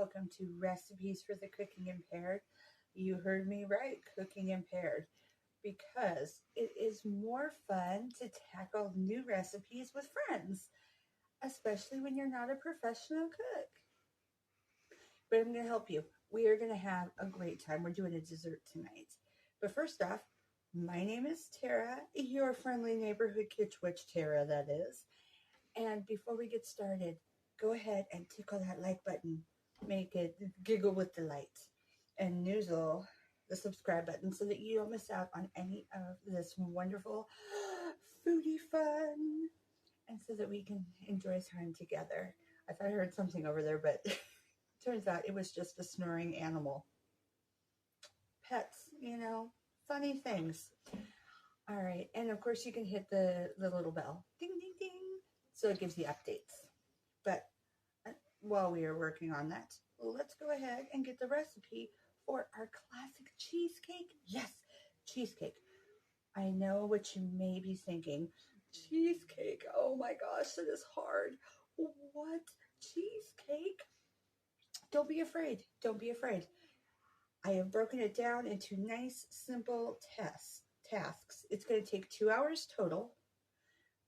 welcome to Recipes for the Cooking Impaired. You heard me right, Cooking Impaired, because it is more fun to tackle new recipes with friends, especially when you're not a professional cook. But I'm going to help you. We are going to have a great time. We're doing a dessert tonight. But first off, my name is Tara, your friendly neighborhood kitch witch Tara, that is. And before we get started, go ahead and tickle that like button. Make it giggle with delight. And noozle the subscribe button so that you don't miss out on any of this wonderful foodie fun. And so that we can enjoy time together. I thought I heard something over there, but turns out it was just a snoring animal. Pets, funny things. All right. And of course, you can hit the little bell. Ding, ding, ding. So it gives you updates. But while we are working on that, let's go ahead and get the recipe for our classic cheesecake. Yes, cheesecake. I know what you may be thinking. Cheesecake. Oh my gosh, that is hard. What? Cheesecake? Don't be afraid. Don't be afraid. I have broken it down into nice, simple tasks. It's going to take 2 hours total.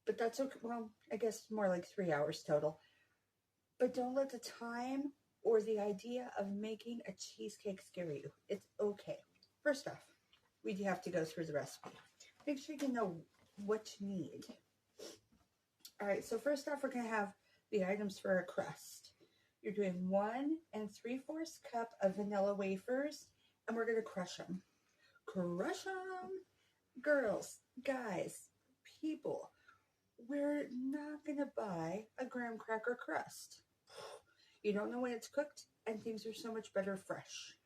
But that's okay. Well, I guess more like 3 hours total. But don't let the time or the idea of making a cheesecake scare you. It's okay. First off, we do have to go through the recipe. Make sure you know what you need. All right, so first off, we're going to have the items for a crust. You're doing 1 3/4 cup of vanilla wafers, and we're going to crush them. Crush them! Girls, guys, people, we're not going to buy a graham cracker crust. You don't know when it's cooked, and things are so much better fresh.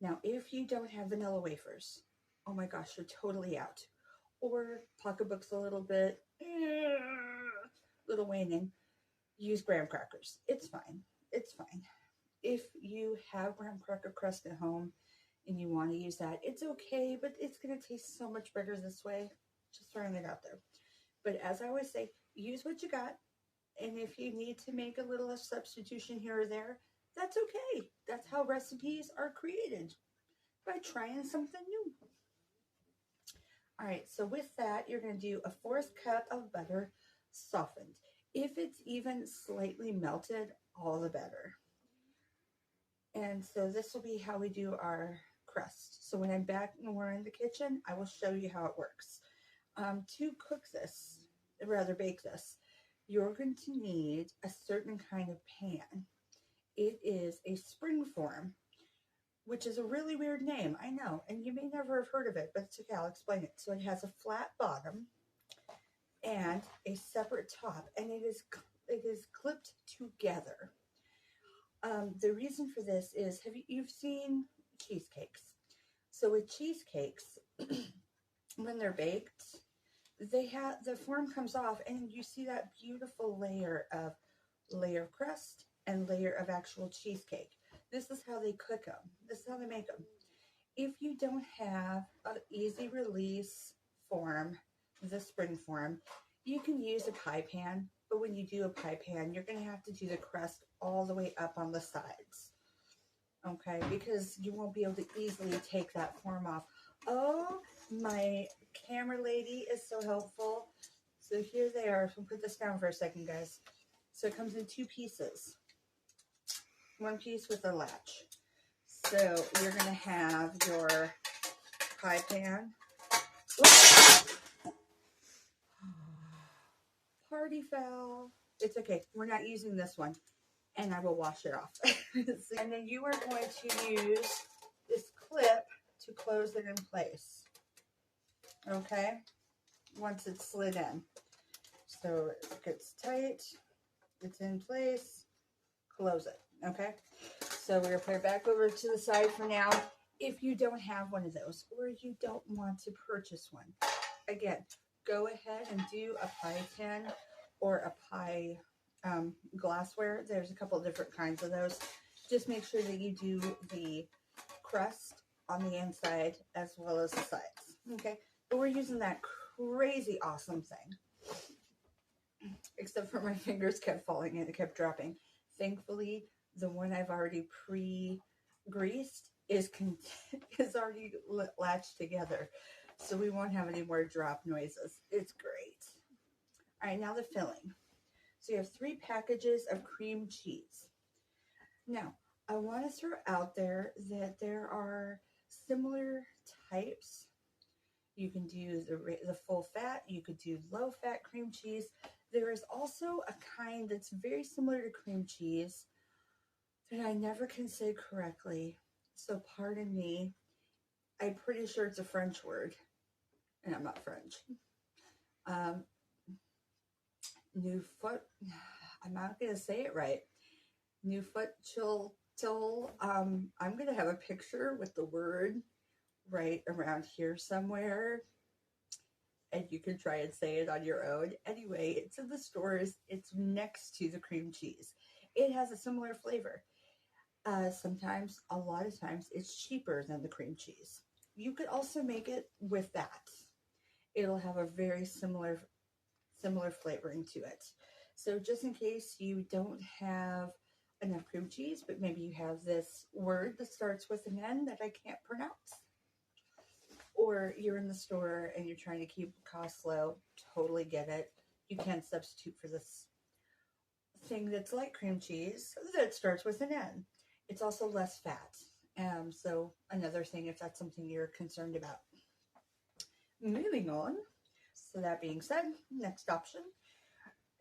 Now, if you don't have vanilla wafers, oh my gosh, you're totally out. Or pocketbooks a little bit, little waning, use graham crackers. It's fine. It's fine. If you have graham cracker crust at home and you want to use that, it's okay, but it's going to taste so much better this way. Just throwing it out there. But as I always say, use what you got. And if you need to make a little substitution here or there, that's okay. That's how recipes are created, by trying something new. All right, so with that, you're going to do a 1/4 cup of butter softened. If it's even slightly melted, all the better. And so this will be how we do our crust. So when I'm back and we're in the kitchen, I will show you how it works. To cook this, rather bake this, you're going to need a certain kind of pan. It is a springform, which is a really weird name, I know, and you may never have heard of it, but it's okay, I'll explain it. So it has a flat bottom and a separate top, and it is clipped together. The reason for this is, you've seen cheesecakes? So with cheesecakes, when they're baked, the form comes off, and you see that beautiful layer of crust and layer of actual cheesecake. This is how they cook them. This is how they make them. If you don't have an easy release form, the spring form, you can use a pie pan. But when you do a pie pan, you're going to have to do the crust all the way up on the sides. Okay, because you won't be able to easily take that form off. Oh, my camera lady is so helpful. So here they are. We'll put this down for a second, guys. So it comes in 2 pieces. 1 piece with a latch. So you're going to have your pie pan. Oops. Party foul. It's okay. We're not using this one. And I will wash it off. And then you are going to use this clip to close it in place. Okay? Once it's slid in. So it gets tight. It's in place. Close it. Okay? So we're going to put it back over to the side for now. If you don't have one of those, or you don't want to purchase one, again, go ahead and do a pie tin or a pie glassware. There's a couple of different kinds of those. Just make sure that you do the crust on the inside as well as the sides. Okay, but we're using that crazy awesome thing. Except for my fingers kept falling and it kept dropping. Thankfully, The one I've already pre-greased is already latched together. So we won't have any more drop noises. It's great. All right, now the filling. So you have 3 packages of cream cheese. Now, I want to throw out there that there are similar types. You can do the full fat, you could do low fat cream cheese. There is also a kind that's very similar to cream cheese that I never can say correctly. So pardon me. I'm pretty sure it's a French word, and I'm not French. Um, New foot. I'm not gonna say it right. New foot chill till. I'm gonna have a picture with the word right around here somewhere, and you can try and say it on your own. Anyway, it's in the stores. It's next to the cream cheese. It has a similar flavor. Sometimes, a lot of times, it's cheaper than the cream cheese. You could also make it with that. It'll have a very similar flavoring to it. So just in case you don't have enough cream cheese, but maybe you have this word that starts with an N that I can't pronounce, or you're in the store and you're trying to keep costs low, totally get it. You can substitute for this thing that's like cream cheese that starts with an N. It's also less fat. So another thing if that's something you're concerned about. Moving on. So that being said, next option,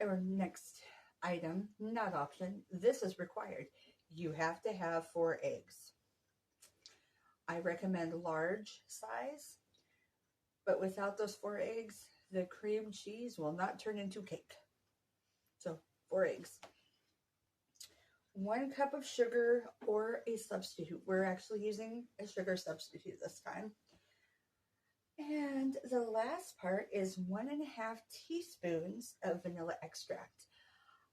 or next item, not option, this is required. You have to have 4 eggs. I recommend large size, but without those 4 eggs, the cream cheese will not turn into cake. So 4 eggs. 1 cup of sugar or a substitute. We're actually using a sugar substitute this time. And the last part is 1.5 teaspoons of vanilla extract.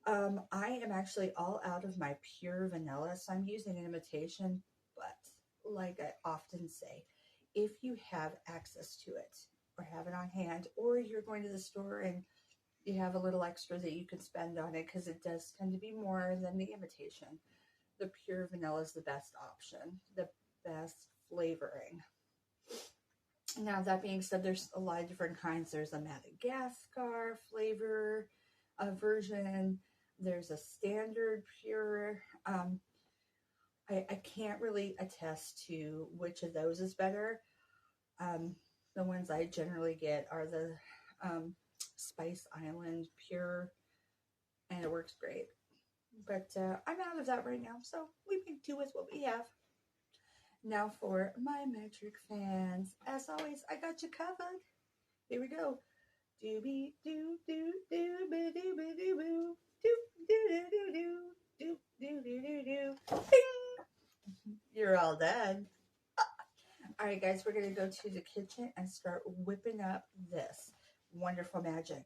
I am actually all out of my pure vanilla, so I'm using an imitation, but like I often say, if you have access to it or have it on hand, or you're going to the store and you have a little extra that you can spend on it, because it does tend to be more than the imitation, the pure vanilla is the best option, the best flavoring. Now, that being said, there's a lot of different kinds. There's a Madagascar flavor version. There's a standard pure. I can't really attest to which of those is better. The ones I generally get are the Spice Island pure, and it works great. But I'm out of that right now, so we make do with what we have. Now for my metric fans, as always, I got you covered. Here we go. Doobie doo doo doo ba doo ba doo boo. Doo doo doo doo doo. Doo doo doo doo doo. Bing! You're all done. All right, guys, we're going to go to the kitchen and start whipping up this wonderful magic.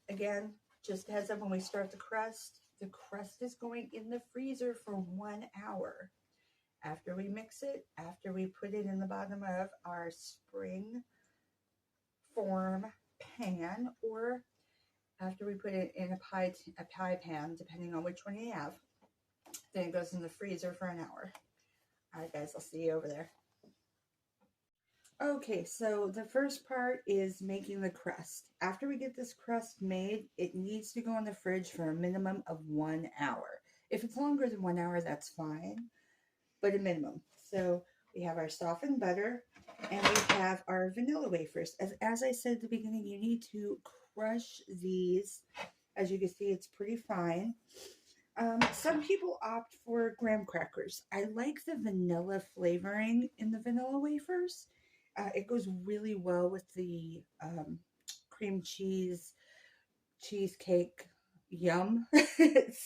Again, just a heads up, when we start the crust is going in the freezer for 1 hour. After we mix it, after we put it in the bottom of our spring form pan, or after we put it in a pie pan, depending on which one you have, then it goes in the freezer for 1 hour. All right, guys, I'll see you over there. Okay, so the first part is making the crust. After we get this crust made, it needs to go in the fridge for a minimum of 1 hour. If it's longer than 1 hour, that's fine, but a minimum. So we have our softened butter, and we have our vanilla wafers. As I said at the beginning, you need to crush these. As you can see, it's pretty fine. Some people opt for graham crackers. I like the vanilla flavoring in the vanilla wafers. It goes really well with the cream cheesecake yum.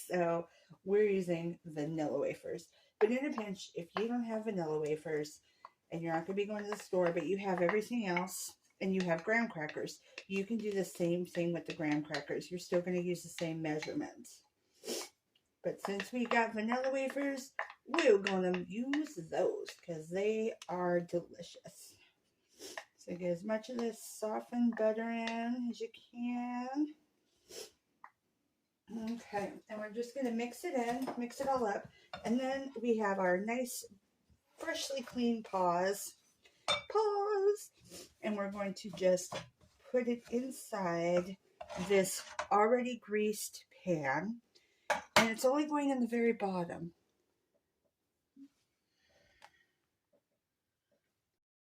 So we're using vanilla wafers. But in a pinch, if you don't have vanilla wafers and you're not going to be going to the store, but you have everything else and you have graham crackers, you can do the same thing with the graham crackers. You're still going to use the same measurements. But since we got vanilla wafers, we're going to use those because they are delicious. So get as much of this softened butter in as you can. Okay, and we're just going to mix it in, mix it all up, and then we have our nice, freshly cleaned paws, and we're going to just put it inside this already greased pan, and it's only going in the very bottom.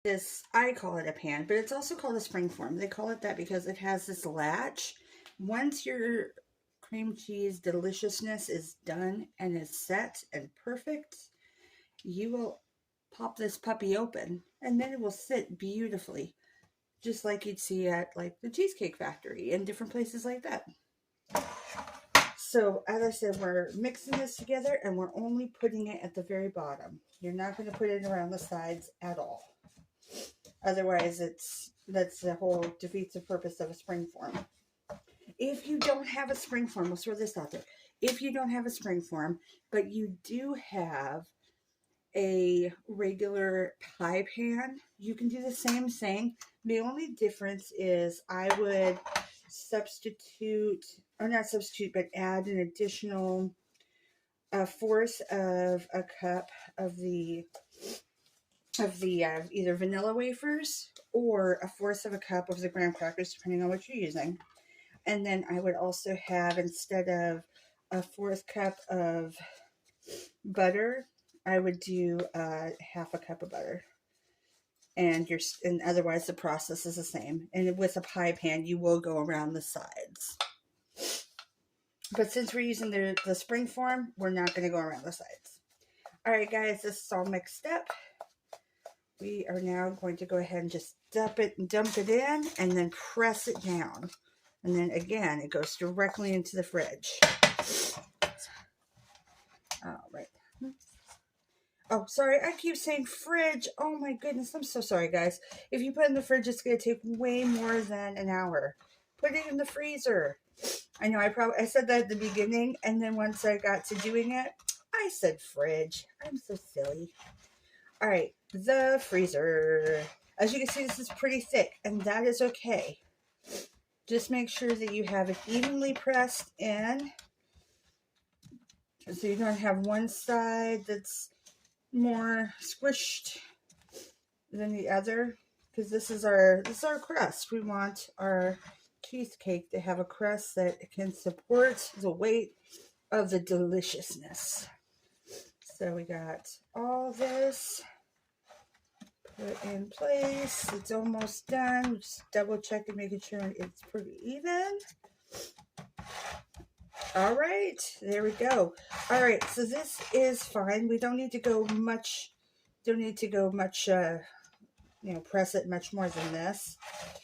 This, I call it a pan, but it's also called a springform. They call it that because it has this latch. Once your cream cheese deliciousness is done and is set and perfect, you will pop this puppy open and then it will sit beautifully, just like you'd see at like the Cheesecake Factory and different places like that. So as I said, we're mixing this together and we're only putting it at the very bottom. You're not going to put it around the sides at all. Otherwise, that's the whole defeats the purpose of a springform. If you don't have a springform, we'll throw this out there. If you don't have a springform, but you do have a regular pie pan, you can do the same thing. The only difference is I would substitute, or not substitute, but add an additional fourth of a cup of the either vanilla wafers or a fourth of a cup of the graham crackers, depending on what you're using. And then I would also have, instead of a fourth cup of butter, I would do half a cup of butter. And otherwise the process is the same. And with a pie pan, you will go around the sides. But since we're using the springform, we're not going to go around the sides. All right, guys, this is all mixed up. We are now going to go ahead and just dump it in and then press it down. And then again, it goes directly into the fridge. All right. Oh, sorry, I keep saying fridge. Oh my goodness, I'm so sorry, guys. If you put it in the fridge, it's going to take way more than an hour. Put it in the freezer. I know I said that at the beginning, and then once I got to doing it, I said fridge. I'm so silly. All right, the freezer. As you can see, this is pretty thick, and that is okay. Just make sure that you have it evenly pressed in, so you don't have one side that's more squished than the other, because this is our crust. We want our cheesecake to have a crust that can support the weight of the deliciousness. So we got all this put in place. It's almost done. Just double check and making sure it's pretty even. All right, there we go. All right, so this is fine. We don't need to go much, press it much more than this,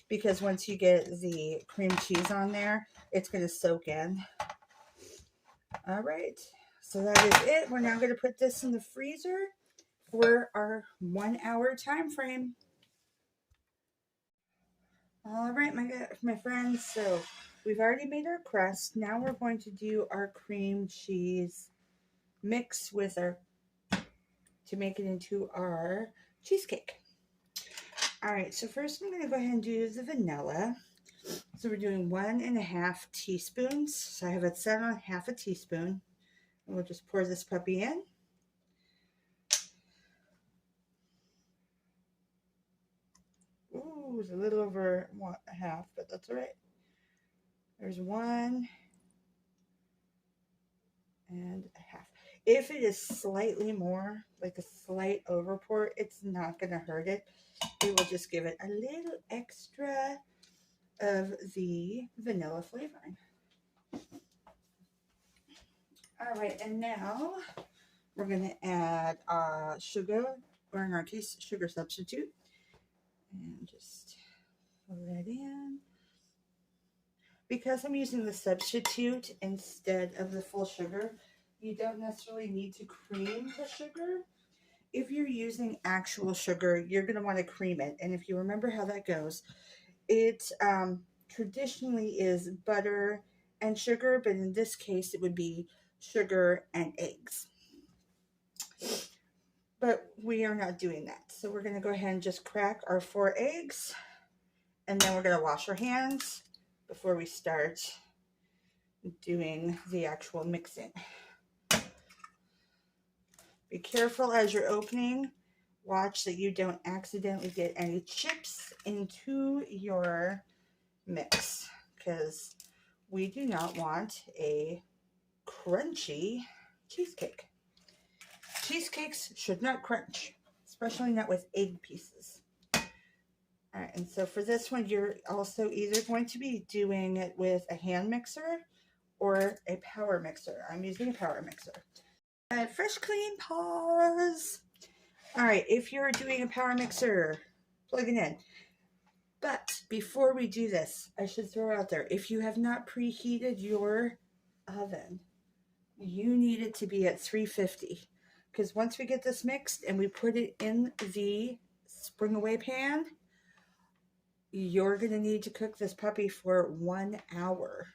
because once you get the cream cheese on there, it's going to soak in. All right, so that is it. We're now going to put this in the freezer for our 1 hour time frame. All right, my friends, so we've already made our crust. Now we're going to do our cream cheese mix to make it into our cheesecake. All right, so first I'm going to go ahead and do the vanilla. So we're doing 1.5 teaspoons. So I have it set on half a teaspoon. And we'll just pour this puppy in. Ooh, it's a little over 1.5, but that's all right. There's 1.5. If it is slightly more, like a slight overpour, it's not going to hurt it. It will just give it a little extra of the vanilla flavoring. All right, and now we're going to add sugar, or in our case, sugar substitute. And just fill that in. Because I'm using the substitute instead of the full sugar, you don't necessarily need to cream the sugar. If you're using actual sugar, you're going to want to cream it. And if you remember how that goes, it traditionally is butter and sugar, but in this case, it would be sugar and eggs. But we are not doing that. So we're going to go ahead and just crack our 4 eggs. And then we're going to wash our hands before we start doing the actual mixing. Be careful as you're opening. Watch that you don't accidentally get any chips into your mix, because we do not want a crunchy cheesecake. Cheesecakes should not crunch, especially not with egg pieces. All right, and so for this one, you're also either going to be doing it with a hand mixer or a power mixer. I'm using a power mixer. Fresh, clean paws. All right, if you're doing a power mixer, plug it in. But before we do this, I should throw out there, if you have not preheated your oven, you need it to be at 350. Because once we get this mixed and we put it in the spring away pan, you're going to need to cook this puppy for 1 hour.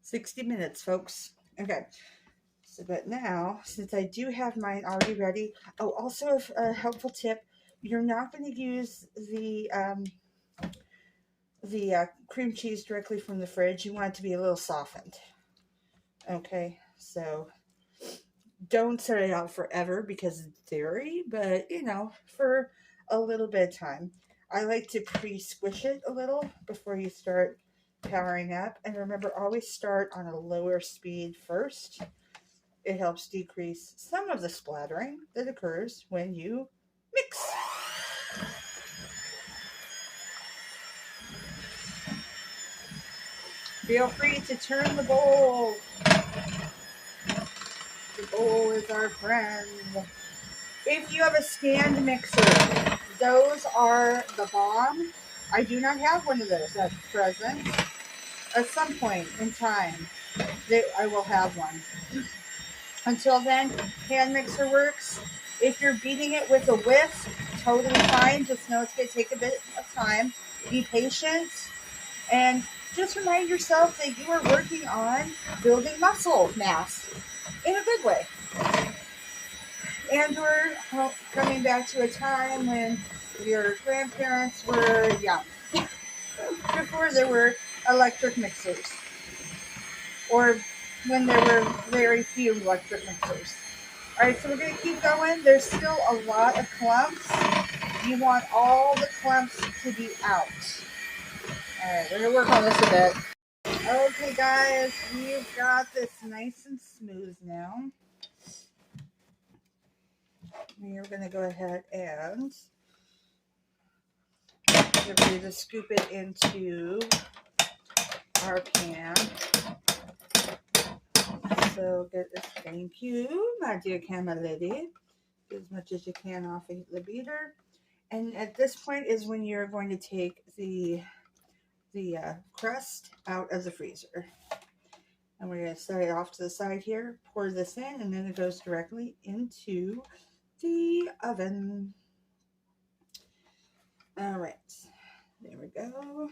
60 minutes, folks. Okay. So, but now, since I do have mine already ready, oh, also a helpful tip, you're not going to use the cream cheese directly from the fridge. You want it to be a little softened. Okay, so don't set it out forever because it's dairy, but you know, for a little bit of time. I like to pre-squish it a little before you start powering up. And remember, always start on a lower speed first. It helps decrease some of the splattering that occurs when you mix. Feel free to turn the bowl. The bowl is our friend. If you have a stand mixer, those are the bomb. I do not have one of those at present. At some point in time, I will have one. Until then, hand mixer works. If you're beating it with a whisk, totally fine. Just know it's going to take a bit of time. Be patient. And just remind yourself that you are working on building muscle mass in a good way. And we're coming back to a time when your grandparents were young, before there were electric mixers, or when there were very few electric mixers. All right, so we're going to keep going. There's still a lot of clumps. You want all the clumps to be out. All right, we're going to work on this a bit. Okay, guys, we've got this nice and smooth now. We are going to go ahead and get ready to scoop it into our pan. So get this. Thank you, my dear camera lady. Get as much as you can off of the beater. And at this point is when you're going to take the crust out of the freezer. And we're going to set it off to the side here, pour this in, and then it goes directly into the oven. All right, there we go.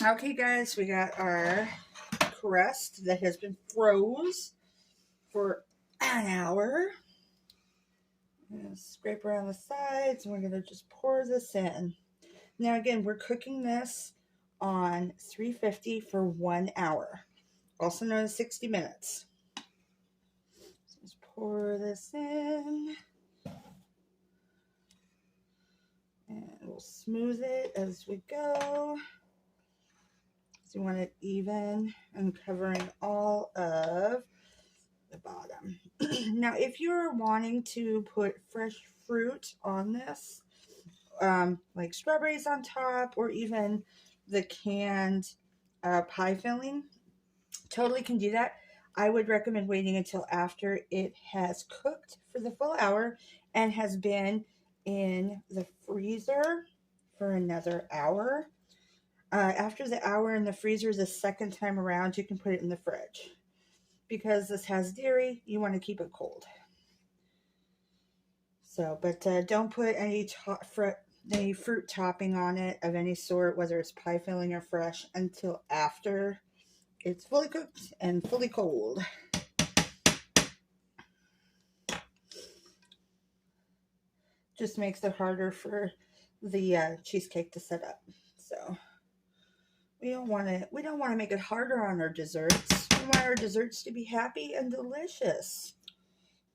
Okay, guys, we got our crust that has been froze for an hour. I'm going to scrape around the sides, and we're going to just pour this in. Now, again, we're cooking this on 350 for 1 hour, also known as 60 minutes. So just pour this in, and we'll smooth it as we go. So you want it even and covering all of the bottom. Now, if you're wanting to put fresh fruit on this, like strawberries on top, or even the canned pie filling, totally can do that. I would recommend waiting until after it has cooked for the full hour and has been in the freezer for another hour. After the hour in the freezer, the second time around, you can put it in the fridge. Because this has dairy, you want to keep it cold. So, but don't put any fruit topping on it of any sort, whether it's pie filling or fresh, until after it's fully cooked and fully cold. Just makes it harder for the cheesecake to set up. We don't want to make it harder on our desserts. We want our desserts to be happy and delicious.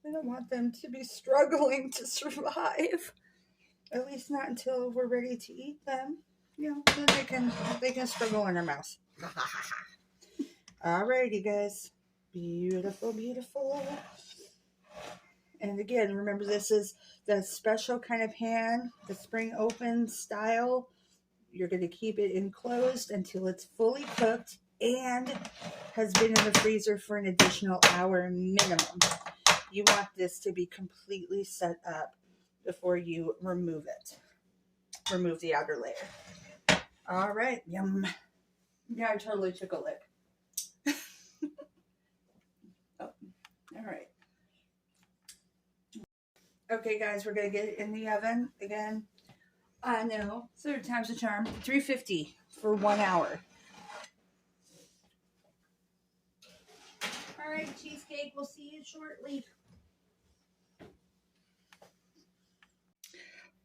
We don't want them to be struggling to survive. At least not until we're ready to eat them. You know, then they can struggle in our mouth. Alrighty, guys. Beautiful, beautiful. And again, remember this is the special kind of pan, the spring open style. You're going to keep it enclosed until it's fully cooked and has been in the freezer for an additional hour minimum. You want this to be completely set up before you remove it. Remove the outer layer. All right, yum. Yeah, I totally took a lick. Oh, all right. Okay, guys, we're going to get it in the oven again. I know, third time's a charm. 350 for 1 hour. All right, cheesecake, we'll see you shortly.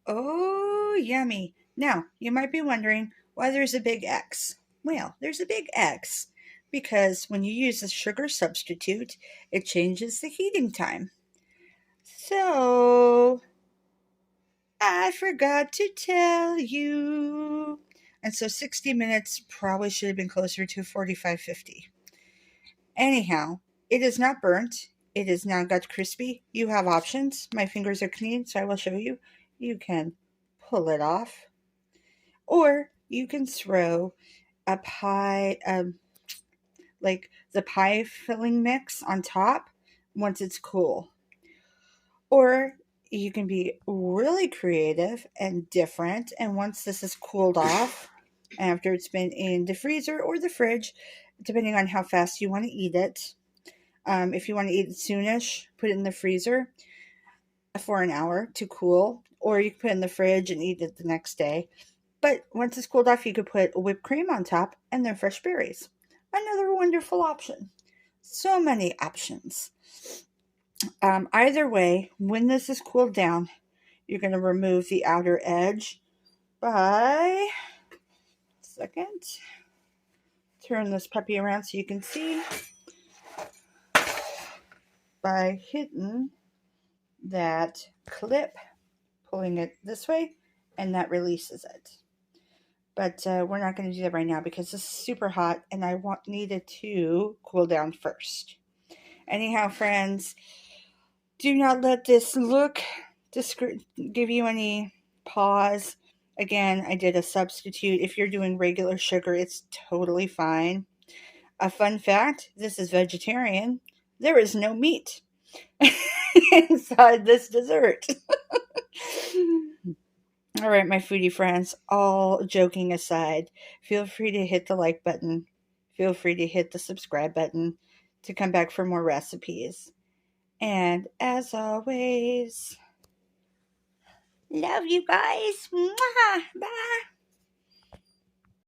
Oh, yummy. Now, you might be wondering why there's a big X. Well, there's a big X because when you use a sugar substitute, it changes the heating time. So, I forgot to tell you. And so 60 minutes probably should have been closer to 45-50. Anyhow, it is not burnt. It is now got crispy. You have options. My fingers are clean, so I will show you. You can pull it off, or you can throw a pie, like the pie filling mix on top once it's cool. Or you can be really creative and different, and once this is cooled off, after it's been in the freezer or the fridge, depending on how fast you want to eat it. If you want to eat it soonish, put it in the freezer for an hour to cool, or you can put it in the fridge and eat it the next day. But once it's cooled off, you could put whipped cream on top and then fresh berries. Another wonderful option. So many options. Either way, when this is cooled down, you're going to remove the outer edge by, second, turn this puppy around so you can see, by hitting that clip, pulling it this way, and that releases it. But we're not going to do that right now because this is super hot and I need it to cool down first. Anyhow, friends, do not let this look give you any pause. Again, I did a substitute. If you're doing regular sugar, it's totally fine. A fun fact, this is vegetarian. There is no meat inside this dessert. All right, my foodie friends, all joking aside, feel free to hit the like button. Feel free to hit the subscribe button to come back for more recipes. And as always, love you guys. Mwah! Bye.